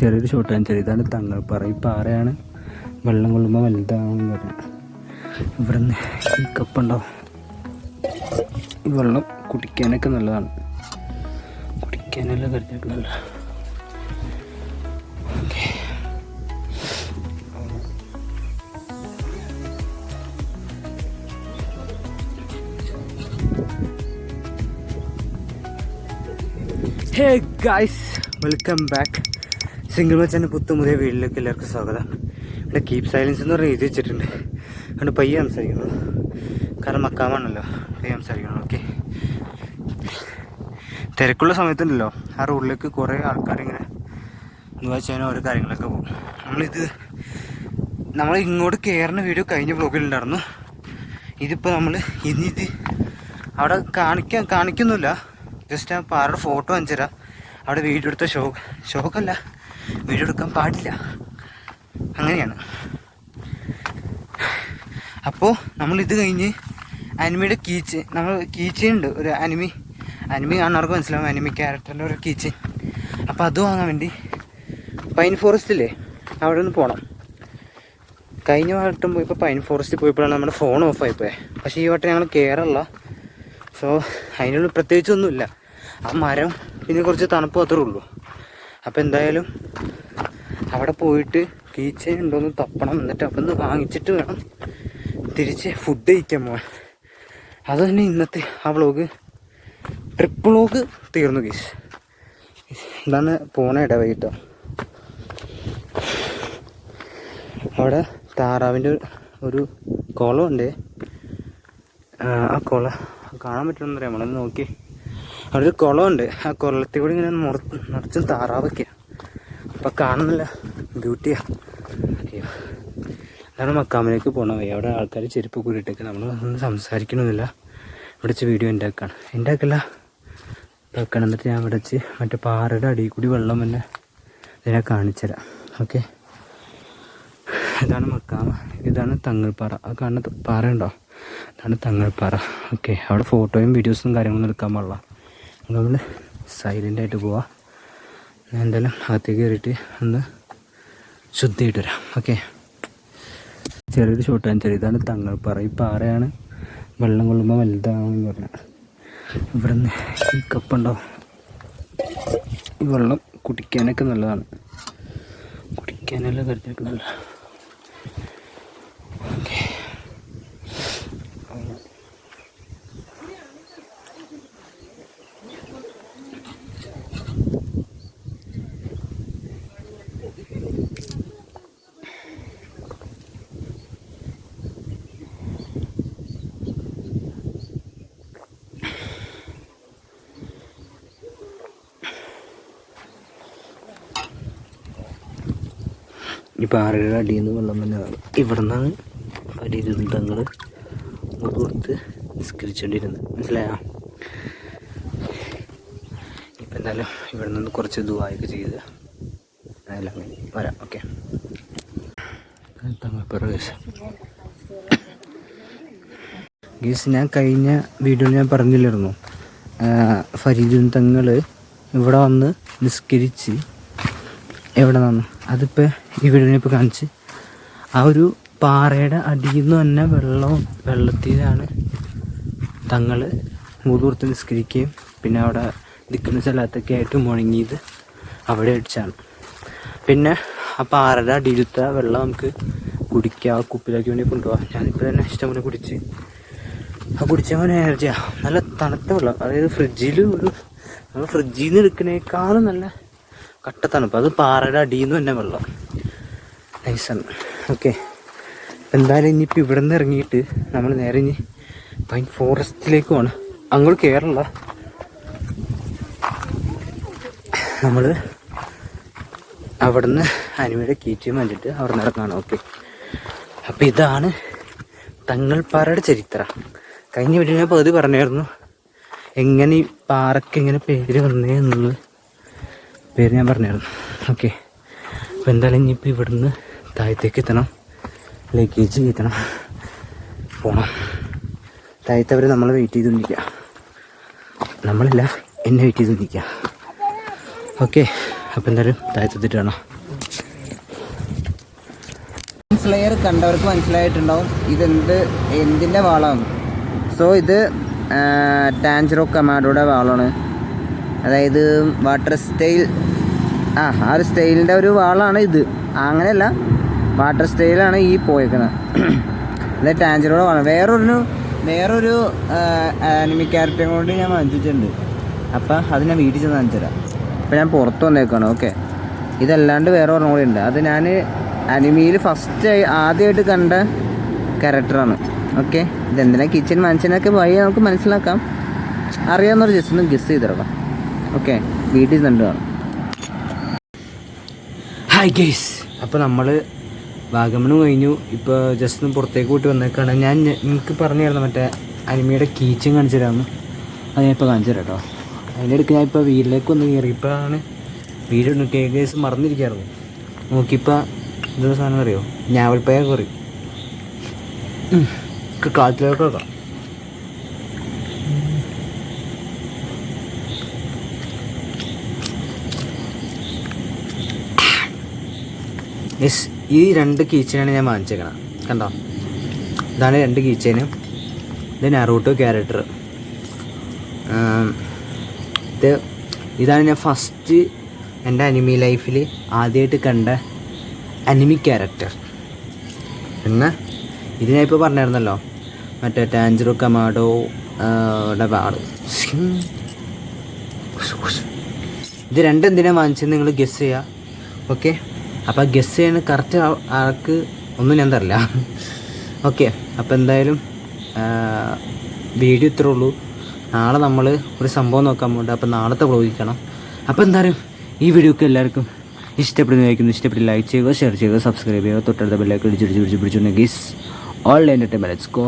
ചെറിയൊരു ഷോട്ട് കാണിച്ചത്. ഇതാണ് തങ്ങൾപ്പാറ. ഈ പാറയാണ് വെള്ളം കൊള്ളുമ്പോൾ വലുതാണെന്ന് പറഞ്ഞത്. ഇവിടെ നിന്ന് ഈ കപ്പുണ്ടോ, ഈ വെള്ളം കുടിക്കാനൊക്കെ നല്ലതാണ്, കുടിക്കാനെല്ലാം കരുതിയൊക്കെ നല്ല. Okay, hey guys, welcome back. Single മച്ചാൻ്റെ പുതിയ വീട്ടിലേക്ക് എല്ലാവർക്കും സ്വാഗതം. ഇവിടെ കീപ് സൈലൻസ് എന്ന് പറഞ്ഞ് എഴുതി വെച്ചിട്ടുണ്ട്. അതുകൊണ്ട് പയ്യെ സംസാരിക്കണം, കാരണം മക്കാമാണല്ലോ, പയ്യെ സംസാരിക്കണം. ഓക്കെ, തിരക്കുള്ള സമയത്തുണ്ടല്ലോ ആ റോഡിലേക്ക് കുറേ ആൾക്കാരിങ്ങനെ എന്ന് വെച്ചാൽ ഓരോ കാര്യങ്ങളൊക്കെ പോകും. നമ്മൾ ഇങ്ങോട്ട് കയറുന്ന വീഡിയോ കഴിഞ്ഞ വ്ലോഗിലുണ്ടായിരുന്നു. ഇതിപ്പോൾ നമ്മൾ ഇനിയിത് അവിടെ കാണിക്കൊന്നുമില്ല, ജസ്റ്റ് ആ പാറയുടെ ഫോട്ടോ കാണിച്ചു തരാം. അവിടെ വീഡിയോ എടുത്ത ഷോക്കല്ല, വീഡിയോ എടുക്കാൻ പാടില്ല, അങ്ങനെയാണ്. അപ്പോൾ നമ്മളിത് കഴിഞ്ഞ് അനിമിയുടെ നമ്മൾ കീച്ചെയിൻ ഉണ്ട്, ഒരു അനിമി കാണുന്നവർക്ക് മനസ്സിലാവും, അനിമി ക്യാരക്ടറിൻ്റെ ഒരു കീച്ചെയിൻ. അപ്പോൾ അത് വാങ്ങാൻ വേണ്ടി പൈൻ ഫോറസ്റ്റില്ലേ അവിടെ ഒന്ന് പോകണം. കഴിഞ്ഞ വട്ടം പോയപ്പോൾ പൈൻ ഫോറസ്റ്റിൽ പോയപ്പോഴാണ് നമ്മുടെ ഫോൺ ഓഫായിപ്പോയത്. പക്ഷേ ഈ വട്ടം ഞങ്ങൾ കയറല്ല. സോ അതിനുള്ള പ്രത്യേകിച്ചൊന്നുമില്ല, ആ മരം പിന്നെ കുറച്ച് തണുപ്പ് മാത്രമേ ഉള്ളൂ. അപ്പോൾ എന്തായാലും അവിടെ പോയിട്ട് കീച്ചെയിൻ ഉണ്ടോയെന്ന് തപ്പണം, എന്നിട്ട് അപ്പം ഒന്ന് വാങ്ങിച്ചിട്ട് വേണം തിരിച്ച് ഫുഡ് കഴിക്കാൻ പോകാൻ. അത് തന്നെ ഇന്നത്തെ ആ ട്രിപ്പ് വ്ളോഗ് തീർന്നു ഗീസ്. ഇതാണ് പോണ ഇടവൈകിട്ടോ. അവിടെ താറാവിൻ്റെ ഒരു കുളമുണ്ട്. ആ കുളം കാണാൻ പറ്റുമെന്ന് പറയാം, നമ്മളൊന്ന് നോക്കി. അവിടെ ഒരു കുളമുണ്ട്, ആ കുളത്തിൽ കൂടി ഇങ്ങനെ നിറച്ചും താറാവൊക്കെയാണ്. അപ്പം കാണുന്നില്ല, ബ്യൂട്ടിയാണ്. അയ്യോ, അതാണ് മക്കാമിലേക്ക് പോകണം. അവിടെ ആൾക്കാർ ചെരുപ്പ് കൂടിയിട്ടൊക്കെ നമ്മൾ ഒന്നും സംസാരിക്കണമെന്നില്ല. ഇവിടെ വെച്ച് വീഡിയോ ഉണ്ടാക്കല്ല വെക്കണം. എന്നിട്ട് ഞാൻ ഇവിടെ വെച്ച് മറ്റേ പാറയുടെ അടിയിൽ കൂടി വെള്ളം തന്നെ ഇതിനെ കാണിച്ചു തരാം. ഓക്കെ, ഇതാണ് മക്കാമ, ഇതാണ് തങ്ങൾപ്പാറ. ആ കാണുന്ന പാറ ഉണ്ടോ, അതാണ് തങ്ങൾപ്പാറ. ഓക്കെ, അവിടെ ഫോട്ടോയും വീഡിയോസും കാര്യങ്ങളൊന്നും എടുക്കാൻ പാടില്ല. നമ്മൾ സൈലൻ്റായിട്ട് പോവാം. ഞാൻ എന്തായാലും അകത്തേക്ക് കയറിയിട്ട് ഒന്ന് ശുദ്ധിയായിട്ട് വരാം. ഓക്കെ, ചെറിയൊരു ഷോട്ട് കാണിച്ചത്. ഇതാണ് തങ്ങൾപ്പാറ. ഈ പാറയാണ് വെള്ളം കൊള്ളുമ്പോൾ വലുതാണെന്ന് പറഞ്ഞത്. ഇവിടെ നിന്ന് ഈ കപ്പുണ്ടോ, ഈ വെള്ളം കുടിക്കാനൊക്കെ നല്ലതാണ്, കുടിക്കാനെല്ലാം കരുതിയൊക്കെ നല്ല. ഓക്കെ, ഈ പാറയുടെ അടിയിൽ നിന്ന് വെള്ളം തന്നെയാണ്. ഇവിടെ നിന്നാണ് പരിതങ്ങൾ കൊടുത്ത് നിസ്കരിച്ചോണ്ടിരുന്നത്, മനസ്സിലായോ? ഇപ്പം എന്തായാലും ഇവിടെ നിന്ന് കുറച്ച് ദുആയൊക്കെ ചെയ്ത് അതെല്ലാം വരാം. ഓക്കെ, ഗീസ്, ഞാൻ കഴിഞ്ഞ വീഡിയോയിൽ ഞാൻ പറഞ്ഞില്ലായിരുന്നു, ഫരീദുൻ തങ്ങൾ ഇവിടെ വന്ന് നിസ്കരിച്ച് എവിടെ നിന്നു. അതിപ്പോൾ ഈ വീഡിയോനെ ഇപ്പോൾ കാണിച്ച് ആ ഒരു പാറയുടെ അടിയിൽ നിന്ന് തന്നെ വെള്ളത്തിലാണ് തങ്ങൾ മുതൂർത്ത് നിസ്കരിക്കുകയും പിന്നെ അവിടെ നിൽക്കുന്ന സ്ഥലത്തൊക്കെ ആയിട്ട് മുഴങ്ങിയത് അവിടെ അടിച്ചാണ്. പിന്നെ ആ പാറയുടെ അടിയിലത്തെ വെള്ളം നമുക്ക് കുടിക്കുക, കുപ്പിലാക്കി വേണ്ടി കൊണ്ടുപോകാം. ഞാനിപ്പോൾ തന്നെ ഇഷ്ടംപോലെ കുടിച്ച് കുടിച്ചവൻ എനർജിയാണ്. നല്ല തണുത്ത വെള്ളം, അതായത് നമ്മൾ ഫ്രിഡ്ജിൽ നിന്ന് എടുക്കുന്നതിനേക്കാളും നല്ല കട്ട തണുപ്പ്. അത് പാറയുടെ അടിയിൽ നിന്ന് തന്നെ വെള്ളം, നൈസാണ്. ഓക്കെ, എന്തായാലും ഇനിയിപ്പോൾ ഇവിടെ നിന്ന് ഇറങ്ങിയിട്ട് നമ്മൾ നേരെ ഇനി പൈൻ ഫോറസ്റ്റിലേക്ക് പോകണം. അങ്ങോട്ട് കയറല്ല, നമ്മൾ അവിടെ നിന്ന് അനിമയുടെ കീച്ചയും വാങ്ങിച്ചിട്ട് അവിടെ നിന്ന് ഇറങ്ങാണ്. ഓക്കെ, അപ്പോൾ ഇതാണ് തങ്ങൾപ്പാറയുടെ ചരിത്രം. കഴിഞ്ഞ വീഡിയോ ഞാൻ പകുതി പറഞ്ഞായിരുന്നു എങ്ങനെ ഈ പാറയ്ക്ക് എങ്ങനെ പേര് വന്നേ എന്നുള്ളത്, പേര് ഞാൻ പറഞ്ഞായിരുന്നു. ഓക്കെ, അപ്പോൾ എന്തായാലും ഇനിയിപ്പോൾ ഇവിടുന്ന് താഴത്തേക്ക് എത്തണം, ലഗേജ് കയറ്റണം, പോകണം. താഴത്തവർ നമ്മളെ വെയിറ്റ് ചെയ്തുകൊണ്ടിരിക്കുക, നമ്മളല്ല എന്നെ വെയിറ്റ് ചെയ്തുകൊണ്ടിരിക്കുക. ഓക്കെ, അപ്പോൾ എന്തായാലും താഴ്ത്തെത്തിട്ട് കാണാം. സ്ലെയർ കണ്ടവർക്ക് മനസ്സിലായിട്ടുണ്ടാവും എന്തിൻ്റെ വാളാണ്. സോ ഇത് ടാഞ്ചറോ കമാഡോയുടെ വാളാണ്. അതായത് വാട്ടർ സ്റ്റൈൽ ആ ഒരു സ്റ്റൈലിൻ്റെ ഒരു വാളാണ് ഇത്. അങ്ങനെയല്ല, വാട്ടർ സ്റ്റൈലാണ് ഈ പോയേക്കുന്നത്. അതായത് ടാഞ്ചറോടെ വാളാണ്. വേറൊരു ആനിമി ക്യാരക്ടറെ കൊണ്ട് ഞാൻ വാങ്ങിച്ചിട്ടുണ്ട്. അപ്പം അത് ഞാൻ വീട്ടിൽ ചെന്ന് കാണിച്ചു തരാം. അപ്പം ഞാൻ പുറത്ത് വന്നേക്കാണ്. ഓക്കെ, ഇതല്ലാണ്ട് വേറെ ഒരെണ്ണം കൂടി ഉണ്ട്. അത് ഞാൻ അനിമിയിൽ ആദ്യമായിട്ട് കണ്ട ക്യാരക്ടറാണ്. ഓക്കെ, ഇതെന്തിനാ കിച്ചൻ മനസ്സിനൊക്കെ വഴി നമുക്ക് മനസ്സിലാക്കാം. അറിയാവുന്നവർ ജസ്റ്റ് ഒന്ന് ഗസ് ചെയ്തിടക്കാം. ഓക്കെ, വീട്ടിൽ നിന്ന് കാണാം. ഹായ് ഗൈസ്, അപ്പോൾ നമ്മൾ വാഗമണ് കഴിഞ്ഞു. ഇപ്പോൾ ജസ്റ്റ് ഒന്ന് പുറത്തേക്ക് പോയിട്ട് വന്നേക്കാണ്. ഞാൻ നിങ്ങൾക്ക് പറഞ്ഞു തരണം, മറ്റേ അനിമയുടെ കീച്ചൻ കാണിച്ചു തരാമെന്ന്. അത് ഞാൻ ഇപ്പോൾ കാണിച്ചു തരാം കേട്ടോ. അതിൻ്റെ ഇടയ്ക്ക് ഞാൻ ഇപ്പോൾ വീട്ടിലേക്ക് ഒന്ന് കയറിയപ്പോഴാണ് വീട് കേസ് മറന്നിരിക്കായിരുന്നു. നോക്കിയപ്പോൾ ഇതൊരു സാധനം അറിയോ, ഞാവൽപ്പയ കറി കാലത്തിലേക്ക് വെക്കാം. യെസ്, ഈ 2 കീച്ചനാണ് ഞാൻ വാങ്ങിച്ചേക്കണം. കണ്ടോ, ഇതാണ് 2 കീച്ചനും. ഇത് നറൂട്ടോ ക്യാരക്ടർ. ഇതാണ് ഞാൻ ഫസ്റ്റ് എൻ്റെ അനിമി ലൈഫിൽ ആദ്യമായിട്ട് കണ്ട അനിമി ക്യാരക്ടർ. പിന്നെ ഇത് ഞാൻ ഇപ്പോൾ പറഞ്ഞായിരുന്നല്ലോ, മറ്റേ ടാഞ്ചറോ കമാഡോ വാള്. ഇത് 2 എന്തിനാണ് വാങ്ങിച്ചത് നിങ്ങൾ ഗസ് ചെയ്യുക. ഓക്കെ, അപ്പോൾ ഗസ് ചെയ്യാൻ കറക്റ്റ് ആൾക്ക് ഒന്നും ഞാൻ തരില്ല. ഓക്കെ, അപ്പോൾ എന്തായാലും വീഡിയോ ഇത്രേ ഉള്ളൂ. നാളെ നമ്മൾ ഒരു സംഭവം നോക്കാൻ പോകുന്നുണ്ട്. അപ്പോൾ നാളത്തെ വ്ളോഗിക്കണം. അപ്പോൾ എന്തായാലും ഈ വീഡിയോക്ക് എല്ലാവർക്കും ഇഷ്ടപ്പെടുന്നതായിരിക്കും. ഇഷ്ടപ്പെട്ട് ലൈക്ക് ചെയ്യുക, ഷെയർ ചെയ്യുക, സബ്സ്ക്രൈബ് ചെയ്യുക, തൊട്ടടുത്ത ബെല്ലൈക്കൺ പിടിച്ചിട്ടുണ്ടെങ്കിൽ ഓൾ എൻ്റർടൈൻമെൻറ്റ്. Let's go.